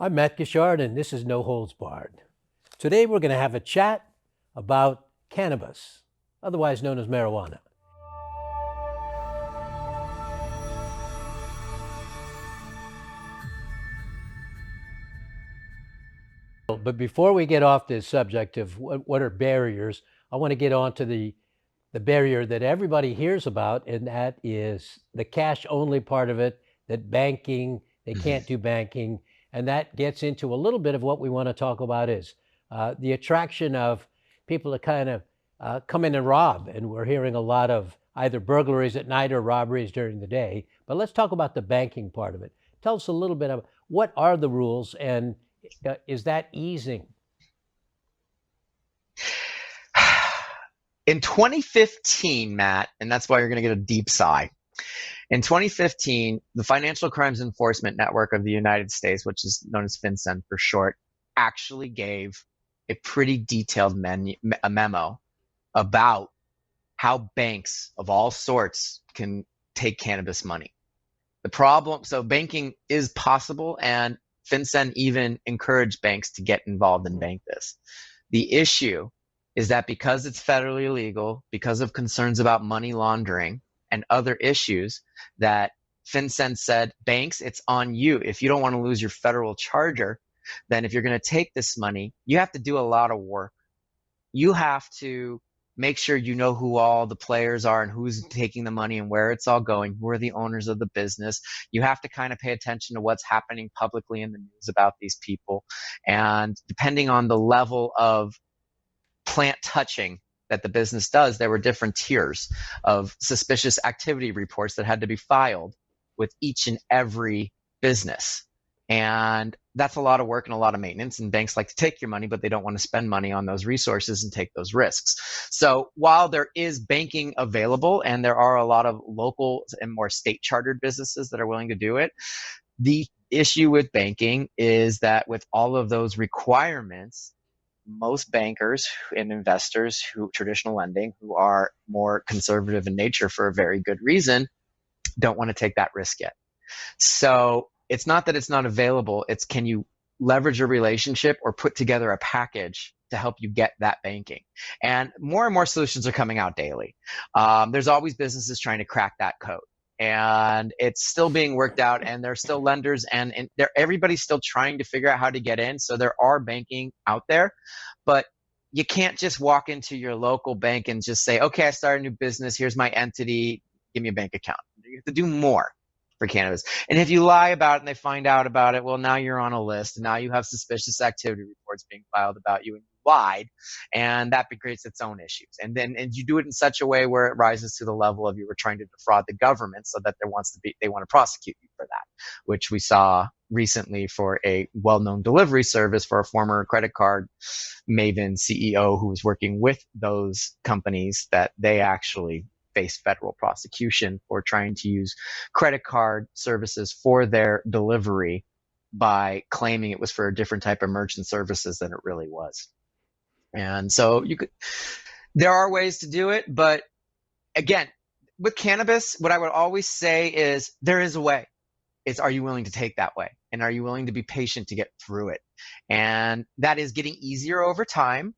I'm Matt Gishard, and this is No Holds Barred. Today, we're going to have a chat about cannabis, otherwise known as marijuana. But before we get off this subject of what are barriers, I want to get on to the barrier that everybody hears about, and that is the cash only part of it, that banking, they can't do banking. And that gets into a little bit of what we want to talk about is the attraction of people to kind of come in and rob. And we're hearing a lot of either burglaries at night or robberies during the day. But let's talk about the banking part of it. Tell us a little bit of what are the rules, and is that easing? In 2015, Matt, and that's why you're going to get a deep sigh. In 2015, the Financial Crimes Enforcement Network of the United States, which is known as FinCEN for short, actually gave a pretty detailed memo about how banks of all sorts can take cannabis money. The problem, so banking is possible, and FinCEN even encouraged banks to get involved and bank this. The issue is that because it's federally illegal, because of concerns about money laundering and other issues, that FinCEN said, banks, it's on you. If you don't want to lose your federal charter, then if you're going to take this money, you have to do a lot of work. You have to make sure you know who all the players are and who's taking the money and where it's all going, who are the owners of the business. You have to kind of pay attention to what's happening publicly in the news about these people. And depending on the level of plant touching that the business does, there were different tiers of suspicious activity reports that had to be filed with each and every business. And that's a lot of work and a lot of maintenance. And banks like to take your money, but they don't want to spend money on those resources and take those risks. So while there is banking available and there are a lot of local and more state chartered businesses that are willing to do it, the issue with banking is that with all of those requirements, most bankers and investors who traditional lending, who are more conservative in nature for a very good reason, don't want to take that risk yet. So it's not that it's not available, it's can you leverage a relationship or put together a package to help you get that banking. And more solutions are coming out daily. There's always businesses trying to crack that code. And it's still being worked out, and there's still lenders, and everybody's still trying to figure out how to get in. So there are banking out there, but you can't just walk into your local bank and just say, okay, I started a new business, here's my entity, give me a bank account. You have to do more for cannabis. And if you lie about it and they find out about it, well, now you're on a list, and now you have suspicious activity reports being filed about you, and you lied, and that creates its own issues. And you do it in such a way where it rises to the level of you were trying to defraud the government, so that they want to prosecute you for that, which we saw recently for a well-known delivery service for a former credit card maven CEO who was working with those companies, that they actually face federal prosecution for trying to use credit card services for their delivery by claiming it was for a different type of merchant services than it really was. And so there are ways to do it, but again, with cannabis, what I would always say is there is a way. It's, are you willing to take that way? And are you willing to be patient to get through it? And that is getting easier over time,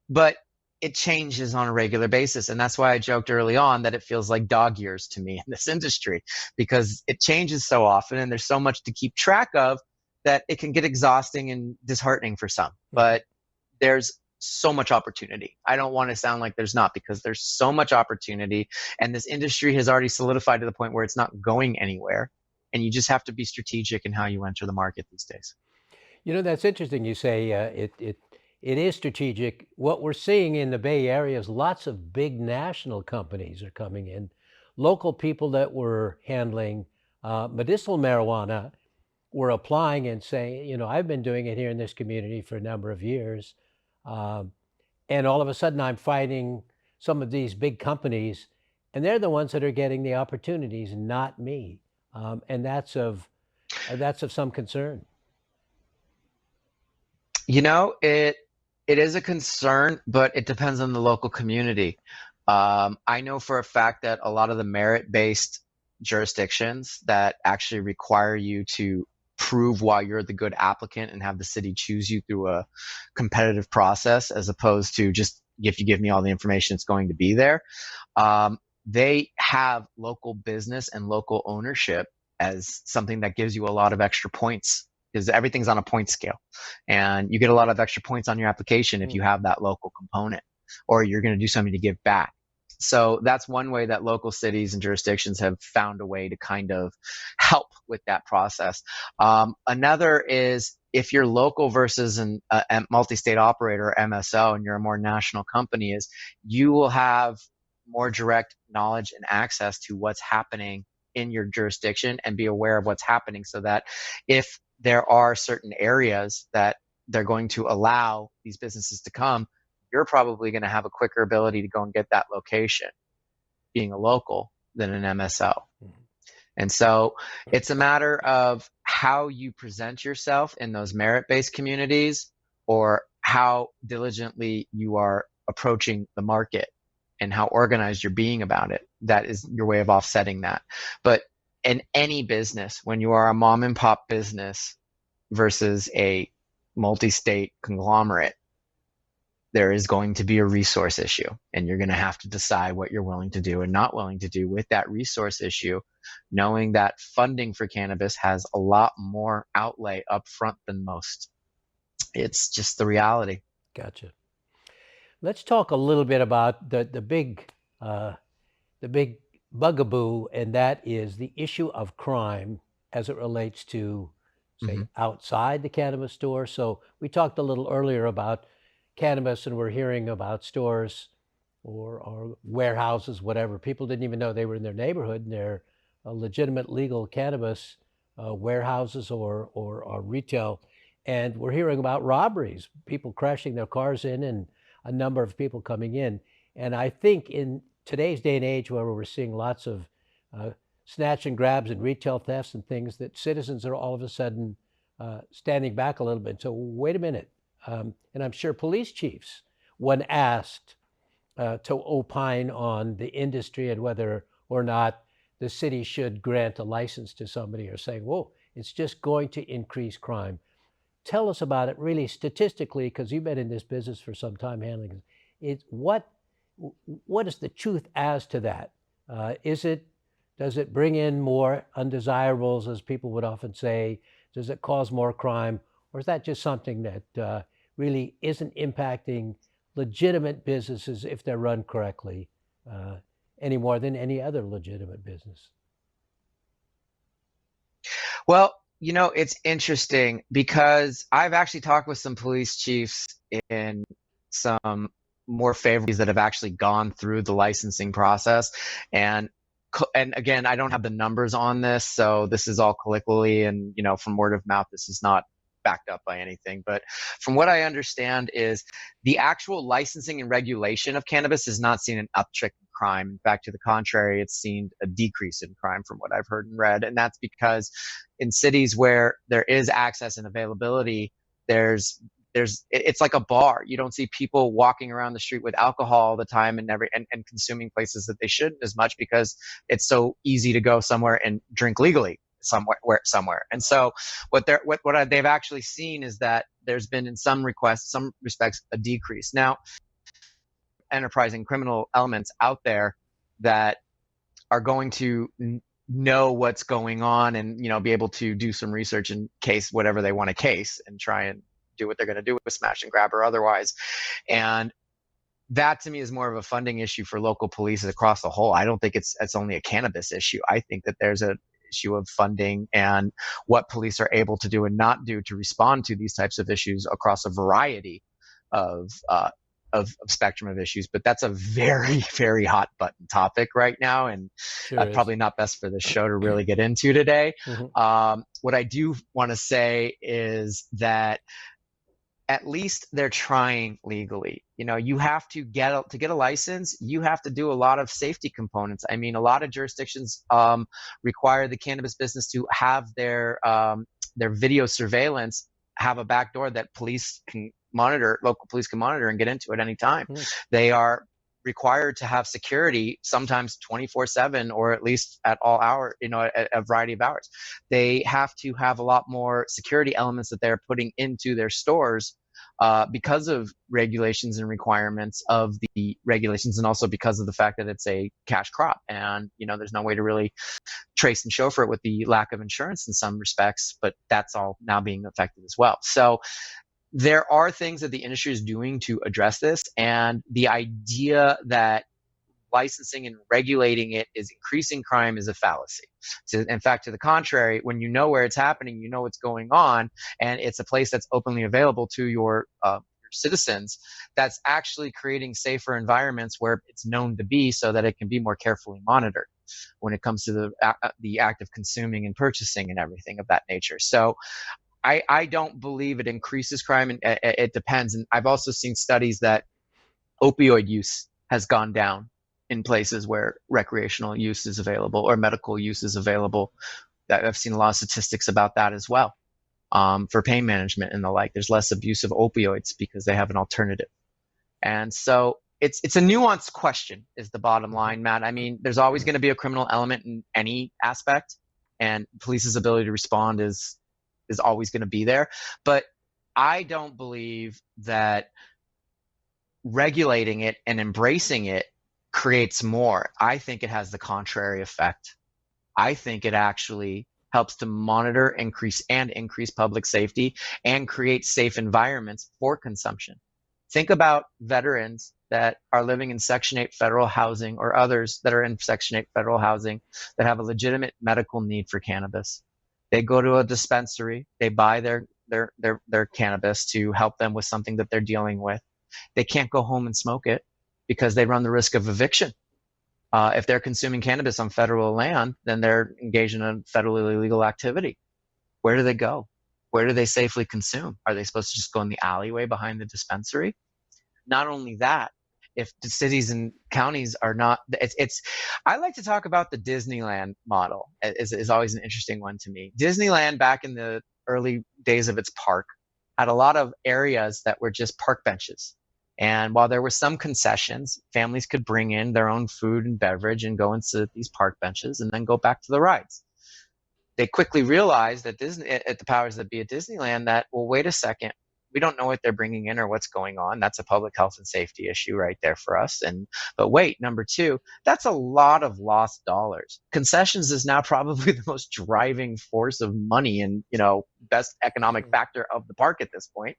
but it changes on a regular basis. And that's why I joked early on that it feels like dog years to me in this industry, because it changes so often and there's so much to keep track of that it can get exhausting and disheartening for some. But there's so much opportunity. I don't want to sound like there's not, because there's so much opportunity, and this industry has already solidified to the point where it's not going anywhere. And you just have to be strategic in how you enter the market these days. You know, that's interesting. You say it is strategic. What we're seeing in the Bay Area is lots of big national companies are coming in. Local people that were handling medicinal marijuana were applying and saying, you know, I've been doing it here in this community for a number of years. And all of a sudden I'm fighting some of these big companies, and they're the ones that are getting the opportunities, not me. And that's of some concern. You know, it is a concern, but it depends on the local community. I know for a fact that a lot of the merit-based jurisdictions that actually require you to prove why you're the good applicant and have the city choose you through a competitive process, as opposed to just if you give me all the information, it's going to be there. They have local business and local ownership as something that gives you a lot of extra points, because everything's on a point scale, and you get a lot of extra points on your application if you have that local component, or you're going to do something to give back. So that's one way that local cities and jurisdictions have found a way to kind of help with that process. Another is if you're local versus a multi-state operator or MSO, and you're a more national company, is you will have more direct knowledge and access to what's happening in your jurisdiction and be aware of what's happening, so that if there are certain areas that they're going to allow these businesses to come, you're probably going to have a quicker ability to go and get that location being a local than an MSO. And so it's a matter of how you present yourself in those merit-based communities, or how diligently you are approaching the market and how organized you're being about it. That is your way of offsetting that. But in any business, when you are a mom and pop business versus a multi-state conglomerate, there is going to be a resource issue, and you're going to have to decide what you're willing to do and not willing to do with that resource issue, knowing that funding for cannabis has a lot more outlay up front than most. It's just the reality. Gotcha. Let's talk a little bit about the big bugaboo, and that is the issue of crime as it relates to, say, outside the cannabis store. So we talked a little earlier about cannabis, and we're hearing about stores or warehouses, whatever. People didn't even know they were in their neighborhood, and they're legitimate legal cannabis warehouses or retail. And we're hearing about robberies, people crashing their cars in, and a number of people coming in. And I think in today's day and age, where we're seeing lots of snatch and grabs and retail thefts and things, that citizens are all of a sudden standing back a little bit. So wait a minute. And I'm sure police chiefs, when asked to opine on the industry and whether or not the city should grant a license to somebody, are saying, whoa, it's just going to increase crime. Tell us about it really statistically, because you've been in this business for some time handling it. What is the truth as to that? Does it bring in more undesirables, as people would often say? Does it cause more crime? Or is that just something that really isn't impacting legitimate businesses if they're run correctly any more than any other legitimate business? Well, it's interesting, because I've actually talked with some police chiefs in some more favorable that have actually gone through the licensing process. And again, I don't have the numbers on this, so this is all colloquially and, from word of mouth. This is not backed up by anything. But from what I understand is the actual licensing and regulation of cannabis has not seen an uptick in crime. In fact, to the contrary, it's seen a decrease in crime from what I've heard and read. And that's because in cities where there is access and availability, it's like a bar. You don't see people walking around the street with alcohol all the time and consuming places that they shouldn't as much, because it's so easy to go somewhere and drink legally somewhere. And so what they've actually seen is that there's been, in some respects, a decrease. Now, enterprising criminal elements out there that are going to know what's going on and, be able to do some research and case whatever they want to case and try and do what they're going to do with smash and grab or otherwise. And that, to me, is more of a funding issue for local police across the whole. I don't think it's only a cannabis issue. I think that there's an issue of funding and what police are able to do and not do to respond to these types of issues across a variety of spectrum of issues. But that's a very, very hot button topic right now, and probably not best for this show to really get into today. What I do want to say is that at least they're trying legally. You have to get a license. You have to do a lot of safety components. I mean, a lot of jurisdictions require the cannabis business to have their video surveillance have a back door that local police can monitor and get into at any time. They are required to have security, sometimes 24/7, or at least at all hours, a variety of hours. They have to have a lot more security elements that they're putting into their stores, because of regulations and requirements of the regulations, and also because of the fact that it's a cash crop, and there's no way to really trace and chauffeur it with the lack of insurance in some respects, but that's all now being affected as well. So there are things that the industry is doing to address this, and the idea that licensing and regulating it is increasing crime is a fallacy. So, in fact, to the contrary, when you know where it's happening, you know what's going on, and it's a place that's openly available to your citizens, that's actually creating safer environments where it's known to be, so that it can be more carefully monitored when it comes to the act of consuming and purchasing and everything of that nature. So I don't believe it increases crime, and it depends. And I've also seen studies that opioid use has gone down in places where recreational use is available or medical use is available. I've seen a lot of statistics about that as well, for pain management and the like. There's less abuse of opioids because they have an alternative. And so it's a nuanced question is the bottom line, Matt. I mean, there's always going to be a criminal element in any aspect, and police's ability to respond is always going to be there. But I don't believe that regulating it and embracing it creates more. I think it has the contrary effect. I think it actually helps to monitor, increase public safety, and create safe environments for consumption. Think about veterans that are living in Section 8 federal housing, or others that are in Section 8 federal housing that have a legitimate medical need for cannabis. They go to a dispensary, they buy their cannabis to help them with something that they're dealing with. They can't go home and smoke it because they run the risk of eviction. If they're consuming cannabis on federal land, then they're engaged in a federally illegal activity. Where do they go? Where do they safely consume? Are they supposed to just go in the alleyway behind the dispensary? Not only that, if the cities and counties are not, I like to talk about the Disneyland model. Is always an interesting one to me. Disneyland, back in the early days of its park, had a lot of areas that were just park benches. And while there were some concessions, families could bring in their own food and beverage and go and sit at these park benches and then go back to the rides. They quickly realized that at the powers that be at Disneyland that, well, wait a second, we don't know what they're bringing in or what's going on. That's a public health and safety issue right there for us. But wait, number two, that's a lot of lost dollars. Concessions is now probably the most driving force of money and, best economic factor of the park at this point.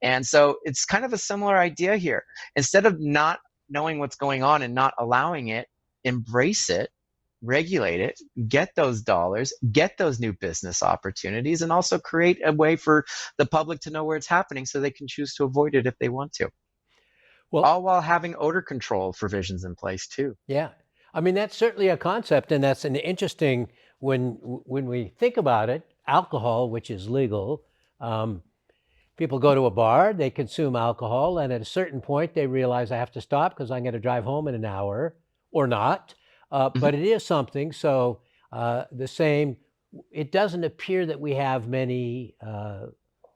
And so it's kind of a similar idea here. Instead of not knowing what's going on and not allowing it, embrace it, regulate it, get those dollars, get those new business opportunities, and also create a way for the public to know where it's happening so they can choose to avoid it if they want to. Well, all while having odor control provisions in place too. yeah. I mean, that's certainly a concept, and that's an interesting, when we think about it, alcohol, which is legal, people go to a bar, they consume alcohol, and at a certain point they realize I have to stop because I'm going to drive home in an hour or not. But it is something. So the same, it doesn't appear that we have many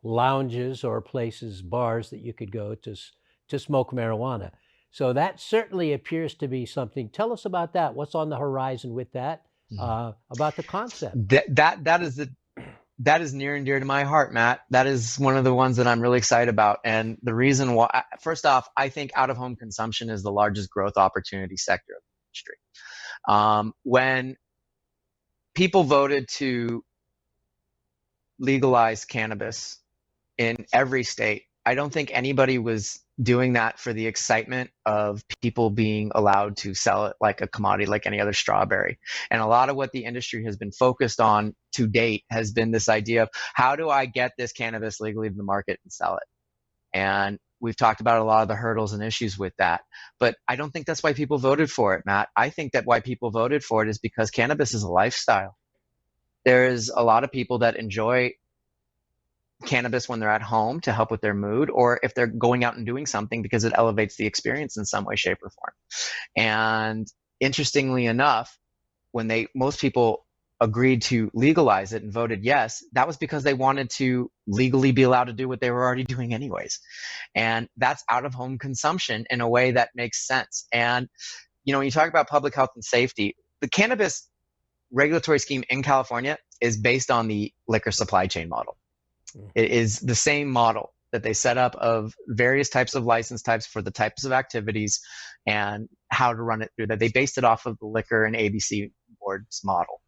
lounges or places, bars that you could go to smoke marijuana. So that certainly appears to be something. Tell us about that. What's on the horizon with that, about the concept? That is near and dear to my heart, Matt. That is one of the ones that I'm really excited about. And the reason why, first off, I think out-of-home consumption is the largest growth opportunity sector of the industry. When people voted to legalize cannabis in every state, I don't think anybody was doing that for the excitement of people being allowed to sell it like a commodity, like any other strawberry. And a lot of what the industry has been focused on to date has been this idea of, how do I get this cannabis legally to the market and sell it? And we've talked about a lot of the hurdles and issues with that. But I don't think that's why people voted for it, Matt. I think that why people voted for it is because cannabis is a lifestyle. There's a lot of people that enjoy cannabis when they're at home to help with their mood, or if they're going out and doing something because it elevates the experience in some way, shape, or form. And interestingly enough, when most people agreed to legalize it and voted yes, that was because they wanted to legally be allowed to do what they were already doing anyways. And that's out of home consumption in a way that makes sense. And, when you talk about public health and safety, the cannabis regulatory scheme in California is based on the liquor supply chain model. It is the same model that they set up of various types of license types for the types of activities and how to run it through that. They based it off of the liquor and ABC board's model.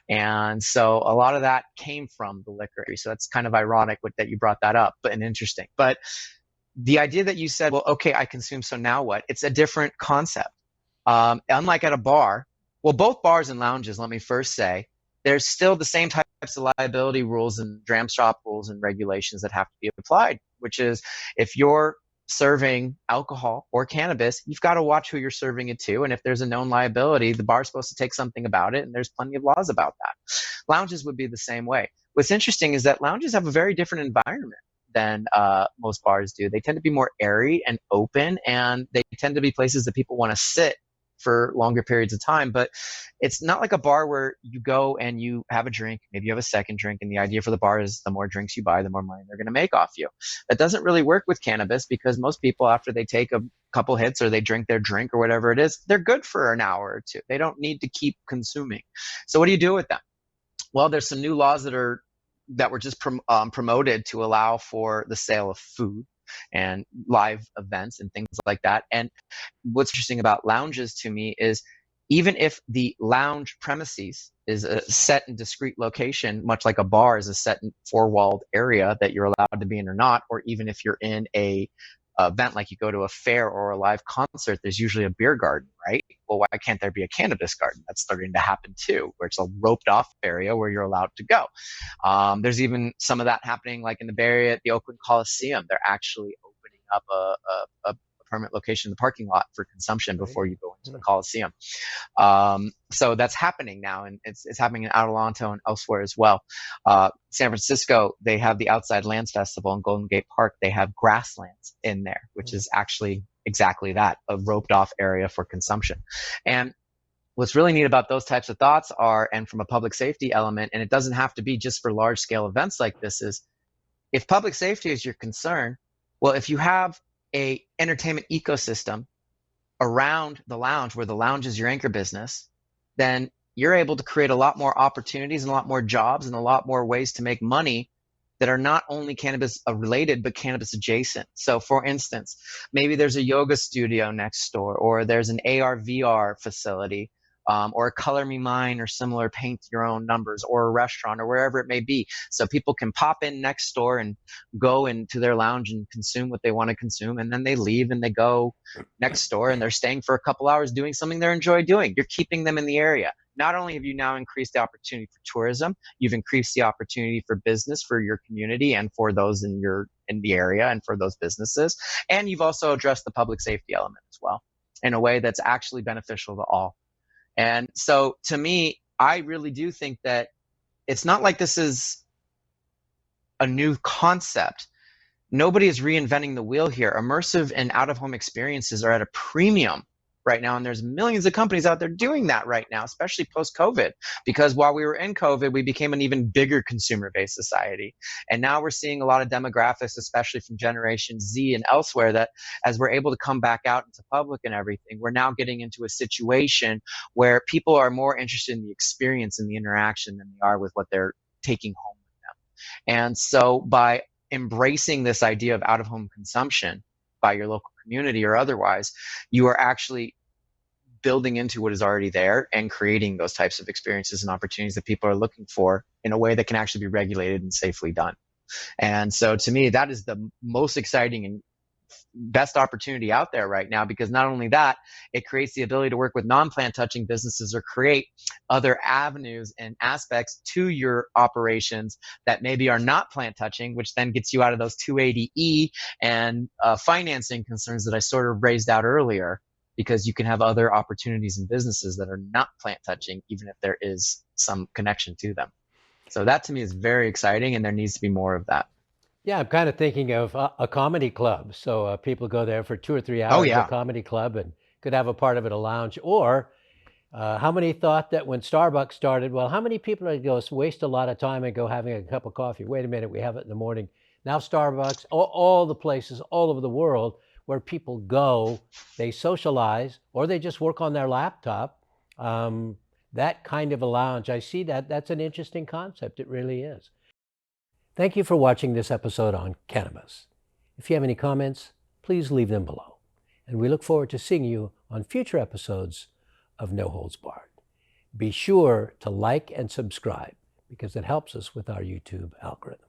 And so a lot of that came from the liquor. So that's kind of ironic that you brought that up, and interesting. But the idea that you said, well, okay, I consume, so now what? It's a different concept. Unlike at a bar, well, both bars and lounges, let me first say, there's still the same types of liability rules and dram shop rules and regulations that have to be applied, which is if you're serving alcohol or cannabis, you've got to watch who you're serving it to. And if there's a known liability, the bar's supposed to take something about it. And there's plenty of laws about that. Lounges would be the same way. What's interesting is that lounges have a very different environment than most bars do. They tend to be more airy and open, and they tend to be places that people want to sit for longer periods of time. But it's not like a bar where you go and you have a drink, maybe you have a second drink, and the idea for the bar is the more drinks you buy, the more money they're going to make off you. That doesn't really work with cannabis, because most people, after they take a couple hits or they drink their drink or whatever it is, they're good for an hour or two. They don't need to keep consuming. So what do you do with them? Well, there's some new laws that were just promoted to allow for the sale of food and live events and things like that. And what's interesting about lounges to me is, even if the lounge premises is a set and discrete location, much like a bar is a set and four-walled area that you're allowed to be in or not, or even if you're in a event like you go to a fair or a live concert, there's usually a beer garden, right? Well, why can't there be a cannabis garden? That's starting to happen too, where it's a roped off area where you're allowed to go. There's even some of that happening like in the Bay Area at the Oakland Coliseum. They're actually opening up a permanent location in the parking lot for consumption before you go into the Coliseum. So that's happening now, and it's happening in Adelanto and elsewhere as well. San Francisco, they have the Outside Lands Festival in Golden Gate Park. They have grasslands in there, which is actually exactly that, a roped off area for consumption. And what's really neat about those types of thoughts are, and from a public safety element, and it doesn't have to be just for large scale events like this, is if public safety is your concern, well, if you have a entertainment ecosystem around the lounge, where the lounge is your anchor business, then you're able to create a lot more opportunities and a lot more jobs and a lot more ways to make money that are not only cannabis related, but cannabis adjacent. So for instance, maybe there's a yoga studio next door, or there's an AR VR facility, or a Color Me Mine or similar paint your own numbers, or a restaurant, or wherever it may be. So people can pop in next door and go into their lounge and consume what they want to consume. And then they leave and they go next door and they're staying for a couple hours doing something they enjoy doing. You're keeping them in the area. Not only have you now increased the opportunity for tourism, you've increased the opportunity for business for your community and for those in the area and for those businesses. And you've also addressed the public safety element as well in a way that's actually beneficial to all. And so to me, I really do think that it's not like this is a new concept. Nobody is reinventing the wheel here. Immersive and out-of-home experiences are at a premium right now, and there's millions of companies out there doing that right now, especially post-COVID, because while we were in COVID, we became an even bigger consumer-based society. And now we're seeing a lot of demographics, especially from Generation Z and elsewhere, that as we're able to come back out into public and everything, we're now getting into a situation where people are more interested in the experience and the interaction than they are with what they're taking home with them. And so by embracing this idea of out-of-home consumption by your local community or otherwise, you are actually building into what is already there and creating those types of experiences and opportunities that people are looking for in a way that can actually be regulated and safely done. And so to me, that is the most exciting and best opportunity out there right now, because not only that, it creates the ability to work with non-plant touching businesses or create other avenues and aspects to your operations that maybe are not plant touching, which then gets you out of those 280E and financing concerns that I sort of raised out earlier, because you can have other opportunities and businesses that are not plant touching, even if there is some connection to them. So that to me is very exciting, and there needs to be more of that. Yeah, I'm kind of thinking of a comedy club. So people go there for 2 or 3 hours, Oh, yeah. a comedy club, and could have a part of it a lounge. Or How many thought that when Starbucks started, well, how many people are going to waste a lot of time and go having a cup of coffee? Wait a minute, we have it in the morning. Now Starbucks, all the places all over the world where people go, they socialize or they just work on their laptop. That kind of a lounge, I see that. That's an interesting concept. It really is. Thank you for watching this episode on cannabis. If you have any comments, please leave them below. And we look forward to seeing you on future episodes of No Holds Barred. Be sure to like and subscribe because it helps us with our YouTube algorithm.